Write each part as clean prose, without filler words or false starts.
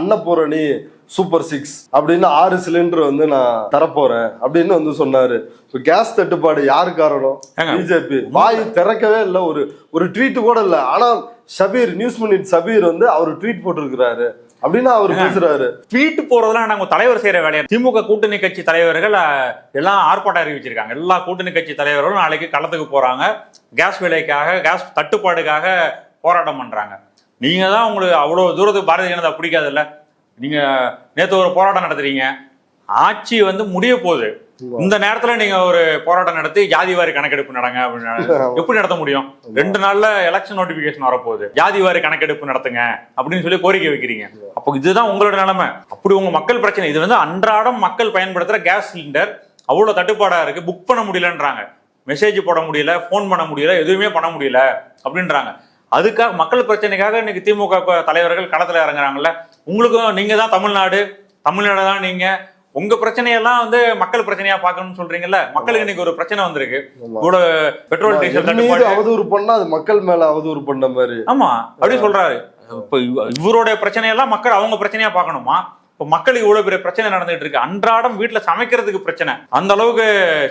Annapurani super 6 அப்படின்னு 6 cylinder வந்து நான் தரப்போறேன் அப்படின்னு வந்து சொன்னாரு. கேஸ் தட்டுப்பாடு யாரு காரணம்? பிஜேபி. வாய் திறக்கவே இல்லை, ஒரு ட்வீட் கூட இல்லை. ஆனா ஷபீர், நியூஸ் மினிட் ஷபீர் வந்து அவர் ட்வீட் போட்டிருக்கிறாரு அப்படின்னு அவர் பேசுறாரு. ட்வீட் போறதெல்லாம் நாங்க தலைவர் செய்யற வேலையா? திமுக கூட்டணி கட்சி தலைவர்கள் எல்லாம் ஆர்ப்பாட்டம் அறிவிச்சிருக்காங்க. எல்லா கூட்டணி கட்சி தலைவர்களும் நாளைக்கு களத்துக்கு போறாங்க. கேஸ் விலைக்காக, கேஸ் தட்டுப்பாடுக்காக போராட்டம் பண்றாங்க. நீங்க தான் உங்களுக்கு அவ்வளவு தூரத்துக்கு பாரதிய ஜனதா பிடிக்காதுல்ல. நீங்க நேற்று ஒரு போராட்டம் நடத்துறீங்க, ஆட்சி வந்து முடிய போகுது. இந்த நேரத்துல நீங்க ஒரு போராட்டம் நடத்தி ஜாதிவாரி கணக்கெடுப்பு நடங்க அப்படின்னு எப்படி நடத்த முடியும்? 2 நாள்ல எலெக்ஷன் நோட்டிபிகேஷன் வரப்போகுது, ஜாதிவாரி கணக்கெடுப்பு நடத்துங்க அப்படின்னு சொல்லி கோரிக்கை வைக்கிறீங்க. அப்போ இதுதான் உங்களோட நிலைமை. அப்படி உங்க மக்கள் பிரச்சனை. இது வந்து அன்றாடம் மக்கள் பயன்படுத்துற கேஸ் சிலிண்டர் அவ்வளவு தட்டுப்பாடா இருக்கு, புக் பண்ண முடியலன்றாங்க, மெசேஜ் போட முடியல, போன் பண்ண முடியல, எதுவுமே பண்ண முடியல அப்படின்றாங்க. அதுக்காக மக்கள் பிரச்சனைக்காக இன்னைக்கு திமுக தலைவர்கள் களத்துல இறங்குறாங்கல்ல. உங்களுக்கும் நீங்க தான் தமிழ்நாடு தான் நீங்க, உங்க பிரச்சனையெல்லாம் வந்து மக்கள் பிரச்சனையா பாக்கணும்னு சொல்றீங்கல்ல. மக்களுக்கு இன்னைக்கு ஒரு பிரச்சனை வந்திருக்கு. கூட பெட்ரோல் டீசல் தட்டுப்பாடு அவதூறு பண்ணா அது மக்கள் மேல அவதூறு பண்ண மாதிரி. ஆமா அப்படி சொல்றாரு. இப்ப இவருடைய பிரச்சனையெல்லாம் மக்கள் அவங்க பிரச்சனையா பாக்கணுமா? இப்போ மக்களுக்கு இவ்வளவு பெரிய பிரச்சனை நடந்துட்டு இருக்கு. அன்றாடம் வீட்டுல சமைக்கிறதுக்கு பிரச்சனை, அந்த அளவுக்கு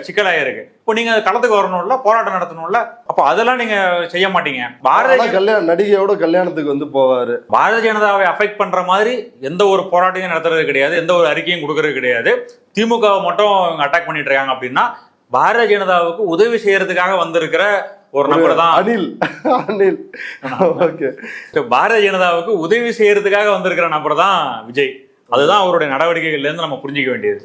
சிக்கலாக இருக்கு. இப்போ நீங்க களத்துக்கு வரணும்ல, போராட்டம் நடத்தணும்ல. அப்போ அதெல்லாம் நீங்க செய்ய மாட்டீங்க. பாரதிய நடிகையோட கல்யாணத்துக்கு வந்து போவாரு. பாரதிய ஜனதாவை அஃபெக்ட் பண்ற மாதிரி எந்த ஒரு போராட்டையும் நடத்துறது கிடையாது, எந்த ஒரு அறிக்கையும் கொடுக்கறது கிடையாது. திமுகவை மட்டும் அட்டாக் பண்ணிட்டு இருக்காங்க. அப்படின்னா பாரதிய ஜனதாவுக்கு உதவி செய்யறதுக்காக வந்திருக்கிற ஒரு நபர் தான் அனில். பாரதிய ஜனதாவுக்கு உதவி செய்யறதுக்காக வந்திருக்கிற நபர் தான் விஜய். அதுதான் அவருடைய நடவடிக்கைகள்ல இருந்து நம்ம புரிஞ்சிக்க வேண்டியது.